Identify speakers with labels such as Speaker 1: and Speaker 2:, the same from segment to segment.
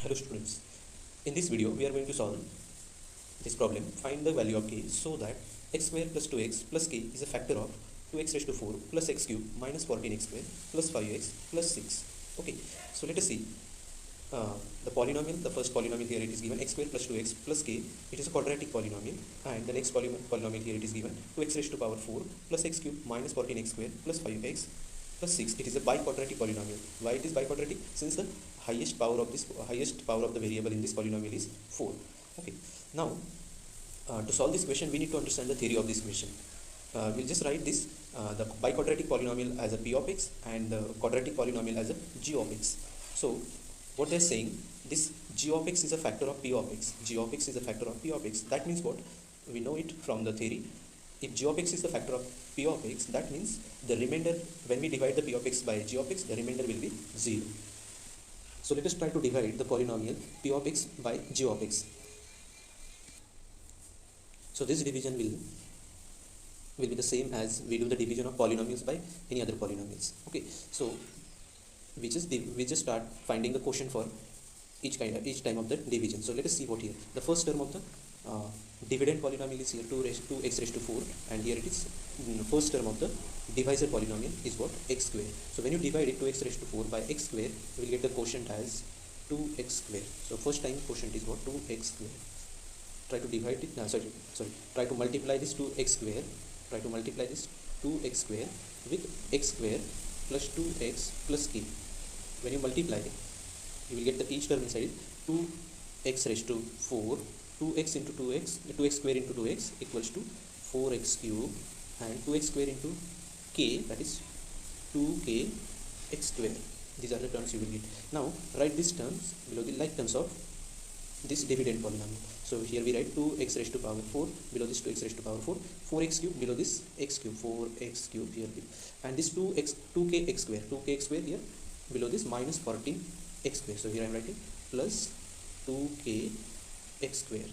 Speaker 1: Hello students, in this video we are going to solve this problem. Find the value of k so that x square plus 2x plus k is a factor of 2x raised to 4 plus x cube minus 14x square plus 5x plus 6. Okay, so let us see the polynomial. The first polynomial here it is given x square plus 2x plus k. It is a quadratic polynomial, and the next polynomial here it is given 2x raised to power 4 plus x cube minus 14x square plus 5x plus 6. It is a biquadratic polynomial. Why it is biquadratic? Since the highest power of the variable in this polynomial is 4. Okay, now to solve this question we need to understand the theory of this question. We'll just write this the biquadratic polynomial as a p of x and the quadratic polynomial as a g of x. So what they're saying, this g of x is a factor of p of x. G of x is a factor of p of x. That means what? We know it from the theory. If g of x is the factor of p of x, that means the remainder, when we divide the p of x by g of x, the remainder will be 0. So let us try to divide the polynomial p of x by g of x. So this division will be the same as we do the division of polynomials by any other polynomials. Okay, so we just start finding the quotient for each time of the division. So let us see what here. The first term of the dividend polynomial is here 2x raised to 4, and here it is first term of the divisor polynomial is what? X square. So when you divide it 2x raised to 4 by x square, you will get the quotient as 2x square. So first time quotient is what? 2x square. Try to divide it. Try to multiply this 2x square. Try to multiply this 2x square with x square plus 2x plus k. When you multiply it, you will get the each term inside it 2x raised to 4, 2x into 2x square into 2x equals to 4x cube, and 2x square into k, that is 2k x square. These are the terms you will get. Now write these terms below the like terms of this dividend polynomial. So here we write 2x raised to power 4, below this 2x raised to power 4, 4x cube, below this x cube, 4x cube here, and this 2k x square here, below this minus 14x square. So here I am writing plus 2k x square.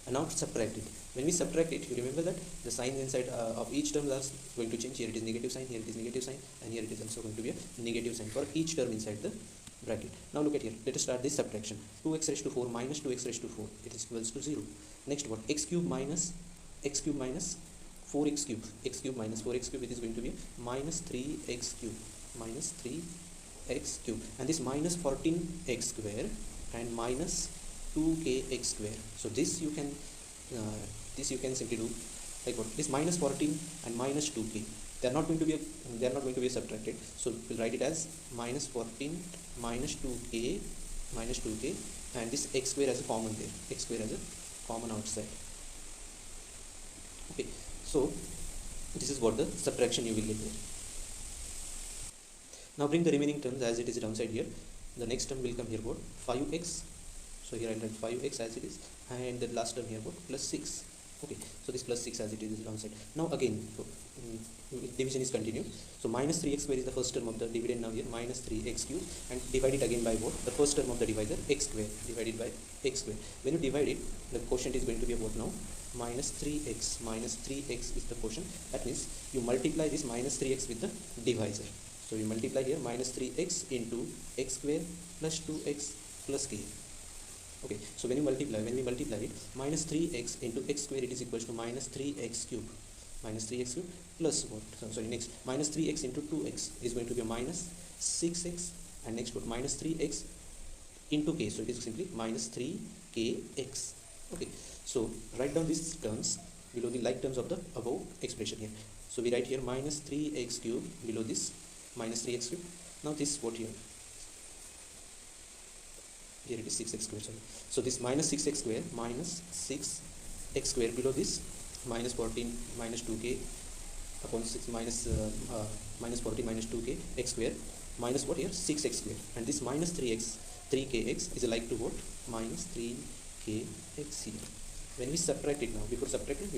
Speaker 1: And now to subtract it. When we subtract it, you remember that the signs inside of each term are going to change. Here it is negative sign, here it is negative sign, and here it is also going to be a negative sign for each term inside the bracket. Now look at here. Let us start this subtraction. 2x raised to 4 minus 2x raised to 4. It is equals to 0. Next what? X cube minus 4x cube. X cube minus 4x cube. It is going to be minus 3x cube. Minus 3x cube. And this minus 14x square and minus 2k x square. So this you can simply do like what? This minus 14 and minus 2k. They are not going to be subtracted. So we'll write it as minus 14 minus 2k, and this x square as a common there. X square as a common outside. Okay. So this is what the subtraction you will get there. Now bring the remaining terms as it is downside here. The next term will come here what? 5x. So here I'll write 5x as it is, and the last term here what? Plus 6. Okay, so this plus 6 as it is downside. Now again, division is continued. So minus 3x square is the first term of the dividend. Now here minus 3x cube, and divide it again by what? The first term of the divisor, x square, divided by x square. When you divide it, the quotient is going to be what now? Minus 3x. Minus 3x is the quotient. That means you multiply this minus 3x with the divisor. So you multiply here minus 3x into x square plus 2x plus k. Okay, so when we multiply it, minus 3x into x square, it is equals to minus 3x cube. Minus 3x cube plus what? Next, minus 3x into 2x is going to be a minus 6x, and next what? Minus 3x into k, so it is simply minus 3kx. Okay, so write down these terms below the like terms of the above expression here. So we write here minus 3x cube, below this minus 3x cube. Now this what here? Here it is 6x square. So this minus 6x square minus 6x square, below this minus 14 minus 2k upon 6 minus 14 minus 2k x square minus what here? 6x square, and this minus 3kx is like to what? Minus 3kx here. When we subtract it now, before subtracting,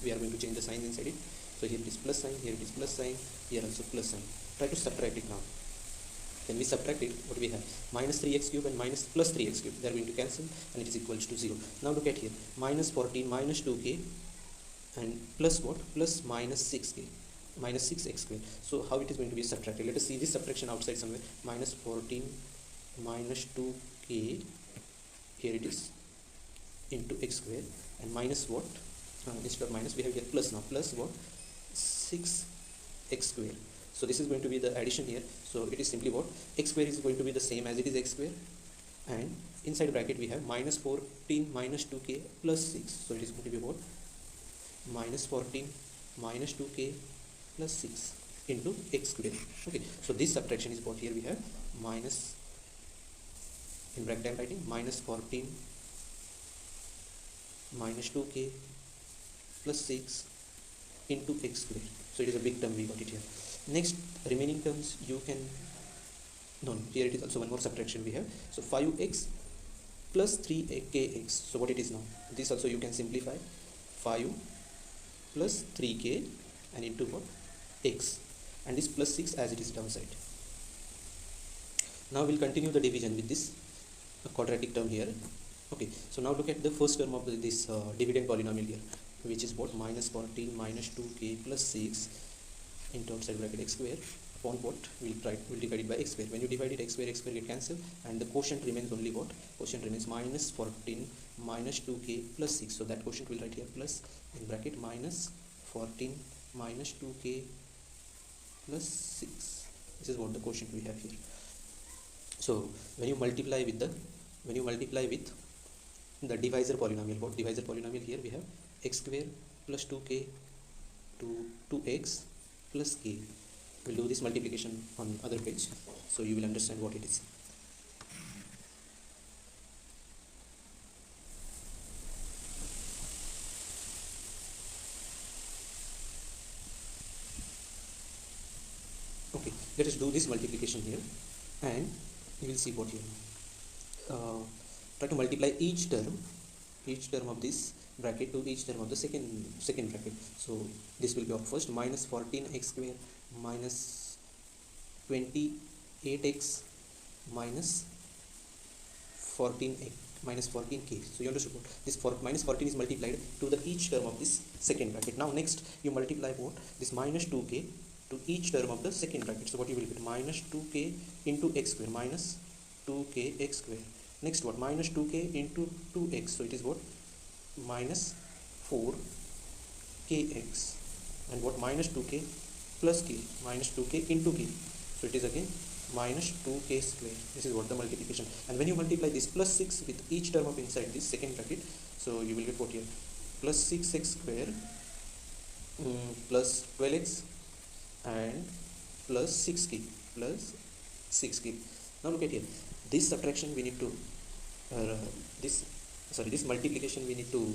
Speaker 1: we are going to change the sign inside it. So here it is plus sign, here it is plus sign, here also plus sign. Try to subtract it now. When we subtract it, what do we have? Minus 3x cube and minus plus 3x cube. They are going to cancel, and it is equals to 0. Now look at here. Minus 14 minus 2k and plus what? Plus minus 6k. Minus 6x square. So how it is going to be subtracted? Let us see this subtraction outside somewhere. Minus 14 minus 2k, here it is, into x square, and minus what, instead of minus we have here plus, now plus what, 6x square. So this is going to be the addition here, so it is simply what, x square is going to be the same as it is x square, and inside bracket we have minus 14 minus 2k plus 6, so it is going to be what, minus 14 minus 2k plus 6 into x square. Okay, so this subtraction is what, here we have minus, in bracket I am writing minus 14 minus 2k plus 6 into x square. So it is a big term, we got it here. Next remaining terms you can, no, here it is also one more subtraction we have. So 5x plus 3kx. So what it is now, this also you can simplify, 5 plus 3k and into what, x, and this plus 6 as it is downside. Now we'll continue the division with this quadratic term here. Okay, so now look at the first term of this dividend polynomial here, which is what, minus 14 minus 2k plus 6 into outside bracket x square upon what, we'll divide it by x square. When you divide it, x square get cancelled, and the quotient remains only what, quotient remains minus 14 minus 2k plus 6. So that quotient will write here plus in bracket minus 14 minus 2k plus 6. This is what the quotient we have here. So when you multiply with the divisor polynomial, what divisor polynomial, here we have x square plus 2k to 2x plus k. We'll do this multiplication on other page, so you will understand what it is. Okay, let us do this multiplication here, and you will see what here. Try to multiply each term of this bracket to each term of the second bracket. So this will be our first, minus 14x square minus 28x minus 14x minus 14k. So you understood what this minus 14 is multiplied to the each term of this second bracket. Now next you multiply what, this minus 2k to each term of the second bracket. So what you will get, minus 2k into x square, minus 2k x square. Next what, minus 2k into 2x, so it is what, minus 4kx, and what, minus 2k plus k, minus 2k into k, so it is again minus 2k square. This is what the multiplication, and when you multiply this plus 6 with each term of inside this second bracket, so you will get what here, plus 6x square plus 12x and plus 6k plus 6k. Now look at here, this subtraction we need to this multiplication we need to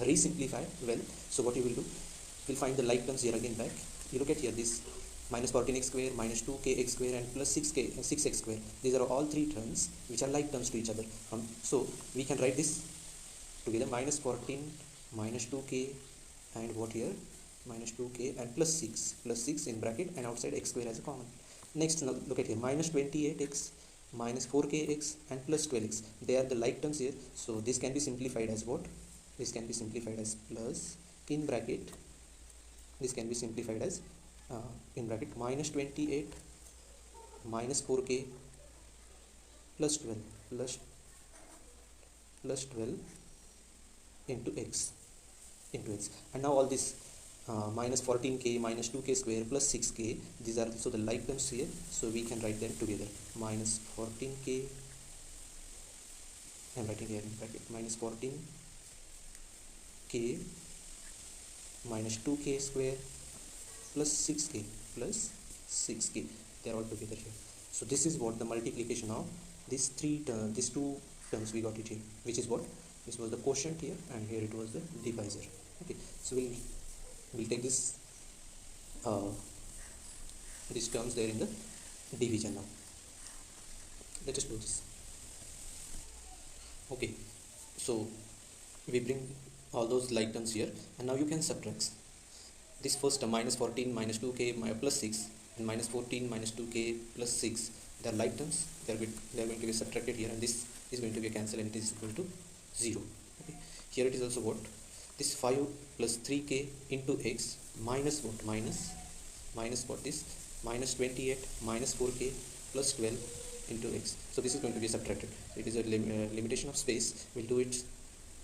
Speaker 1: re-simplify well. So what you will do, we'll find the like terms here again back. You look at here, this minus 14x square minus 2kx square and plus 6x square, these are all three terms which are like terms to each other. So we can write this together, minus 14 minus 2k and what here, minus 2k and plus 6 in bracket and outside x square as a common. Next, now look at here, minus 28x minus 4kx and plus 12x, they are the like terms here. So this can be simplified as what, this can be simplified as plus in bracket, this can be simplified as in bracket minus 28 minus 4k plus 12 into x, and now all this minus 14k minus 2k square plus 6k, these are also the like terms here, so we can write them together, minus 14k, I am writing here in bracket, minus 14k minus 2k square plus 6k, they are all together here. So this is what the multiplication of these two terms we got it here, which is what, this was the quotient here and here it was the divisor. Okay, so we'll take this these terms there in the division. Now let us do this. Okay, so we bring all those like terms here, and now you can subtract this first term, minus 14 minus 2k plus 6 and minus 14 minus 2k plus 6, they are like terms, they are going to be subtracted here, and this is going to be cancelled and it is equal to 0. Okay, here it is also what, this 5 plus 3k into x minus what, minus what, this minus 28 minus 4k plus 12 into x. So this is going to be subtracted. It is a limitation of space. We'll do it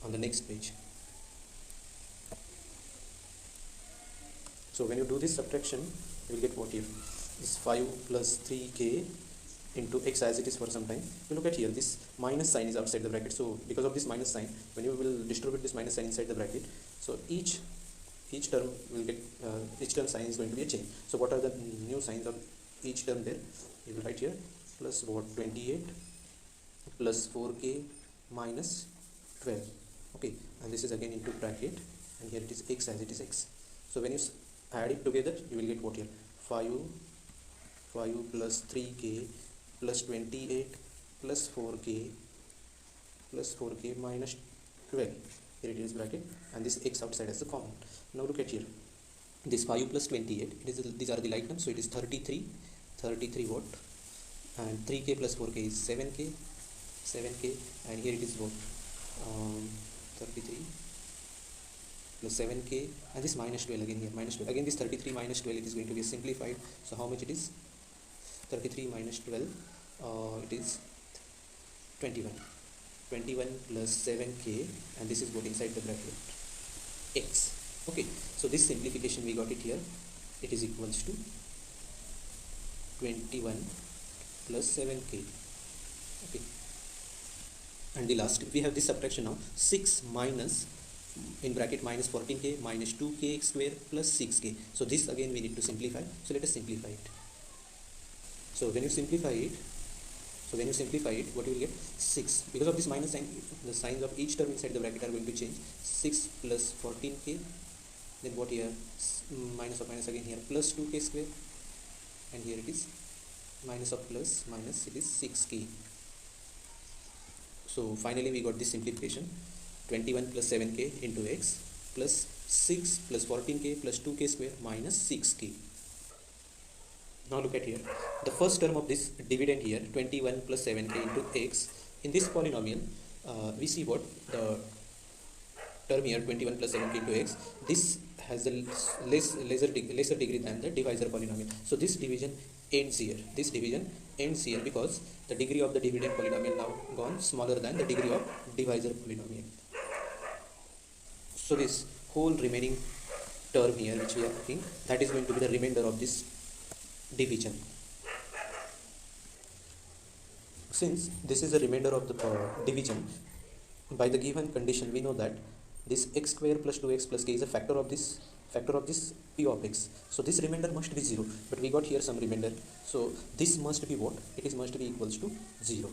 Speaker 1: on the next page. So when you do this subtraction, you will get what here? This 5 plus 3k into x as it is for some time. You look at here, this minus sign is outside the bracket. So because of this minus sign, when you will distribute this minus sign inside the bracket, so each term will get each term sign is going to be a change. So what are the new signs of each term there? You will write here plus what, 28 plus 4k minus 12. Okay, and this is again into bracket, and here it is x as it is x. So when you add it together, you will get what here? 5 plus 3k plus 28 plus 4k minus 12. Here it is bracket, and this x outside as the common. Now look at here, this 5 plus 28, these are the like terms, so it is 33 what, and 3k plus 4k is 7k, and here it is what, 33 plus 7k, and this minus 12 again here, minus 12, again this 33 minus 12, it is going to be simplified. So how much it is? 33 minus 12, it is 21 plus 7k, and this is what inside the bracket, x. Okay, so this simplification we got it here, it is equals to 21 plus 7k. Okay, and the last we have this subtraction now, 6 minus in bracket minus 14k minus 2k x square plus 6k. So this again we need to simplify. So let us simplify it. So when you simplify it, what you will get? 6. Because of this minus sign, the signs of each term inside the bracket are going to change. 6 plus 14k, then what here? Minus of minus again here, plus 2k square, and here it is minus of plus minus, it is 6k. So finally we got this simplification, 21 plus 7k into x plus 6 plus 14k plus 2k square minus 6k. Now look at here, the first term of this dividend here, 21 plus 7k into x. In this polynomial, we see what the term here, 21 plus 7k into x, this has a lesser degree than the divisor polynomial. So this division ends here. Because the degree of the dividend polynomial now gone smaller than the degree of divisor polynomial. So this whole remaining term here which we are taking, that is going to be the remainder of this division. Since this is the remainder of the division, by the given condition we know that this x square plus 2x plus k is a factor of this p of x. So this remainder must be 0, but we got here some remainder, so this must be what? It must be equals to 0.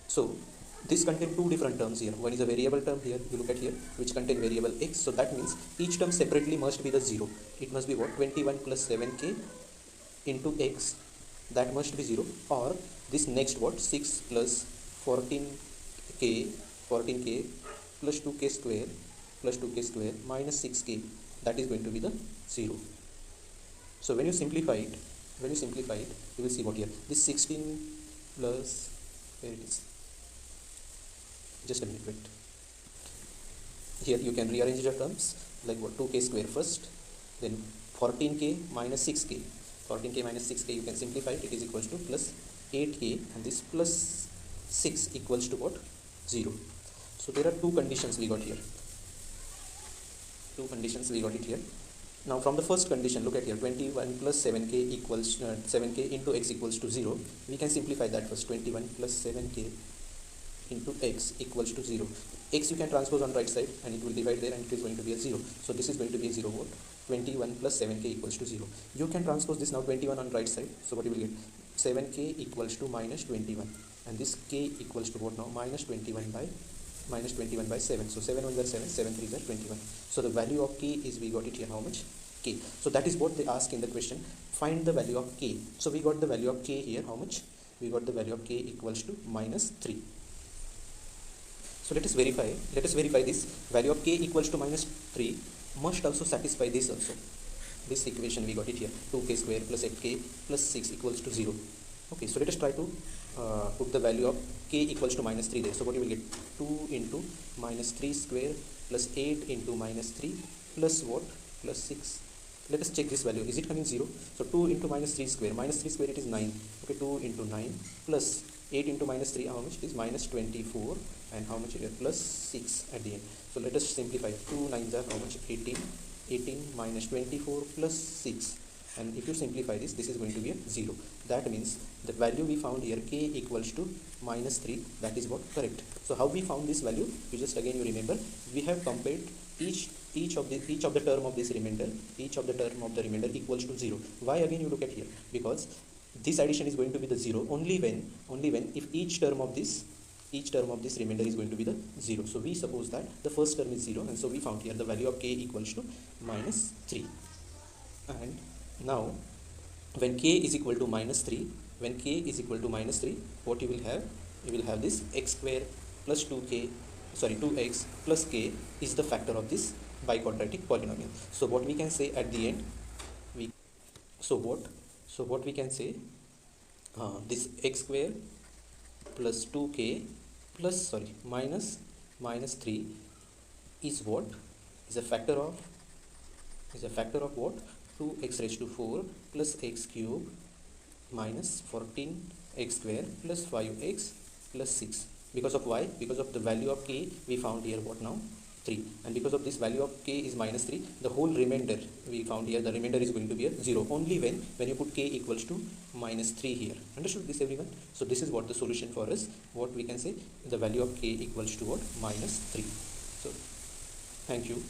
Speaker 1: So this contains two different terms here. One is a variable term here, you look at here, which contain variable x. So that means each term separately must be the 0. It must be what? 21 plus 7k into x, that must be 0. Or this next what? 6 plus 14k plus 2k square minus 6k, that is going to be the 0. So when you simplify it, you will see what here, this 16 plus, where it is, just a minute, wait. Here you can rearrange the terms, like what, 2k square first, then 14k minus 6k, you can simplify it, it is equals to plus 8k, and this plus 6 equals to what? 0. So there are two conditions we got here. Now from the first condition, look at here, 21 plus 7k equals 7k into x equals to 0. We can simplify that first. 21 plus 7k into x equals to 0. X you can transpose on right side and it will divide there, and it is going to be a 0. So this is going to be a 0 volt. 21 plus 7k equals to 0. You can transpose this now, 21 on right side. So what you will get? 7k equals to minus 21, and this k equals to what now? Minus 21 by 7. So 7 1 are 7, 7 3 are 21. So the value of k is, we got it here, how much? K. So that is what they ask in the question, find the value of k. So we got the value of k here, how much? We got the value of k equals to minus 3. So let us verify this value of k equals to minus 3 must also satisfy this also. This equation we got it here, 2k square plus 8k plus 6 equals to 0. Okay, so let us try to put the value of k equals to minus 3 there. So what you will get? 2 into minus 3 square plus 8 into minus 3 plus what? Plus 6. Let us check this value. Is it coming 0? So 2 into minus 3 square. Minus 3 square, it is 9. Okay, 2 into 9 plus 8 into minus 3, how much? It is minus 24. And how much here? Plus 6 at the end. So let us simplify. 2 nines are how much? 18. 18 minus 24 plus 6. And if you simplify this, this is going to be a 0. That means the value we found here, k equals to minus 3. That is what? Correct. So how we found this value? You just again you remember, we have compared each of the term of this remainder, each of the term of the remainder equals to 0. Why again you look at here? Because this addition is going to be the 0 only when if each term of this remainder is going to be the 0. So we suppose that the first term is 0, and so we found here the value of k equals to minus 3. And now when k is equal to minus 3, what you will have? You will have this x square plus 2x plus k is the factor of this biquadratic polynomial. So what we can say at the end, what we can say, this x square plus 2k plus minus 3 is what? Is a factor of what? 2x raised to 4 plus x cube minus 14x square plus 5x plus 6. Because of why? Because of the value of k we found here, what now? 3. And because of this value of k is minus 3, the whole remainder we found here, the remainder is going to be a 0 only when you put k equals to minus 3 here. Understood this, everyone? So this is what the solution for us. What we can say, the value of k equals to what? Minus 3. So thank you.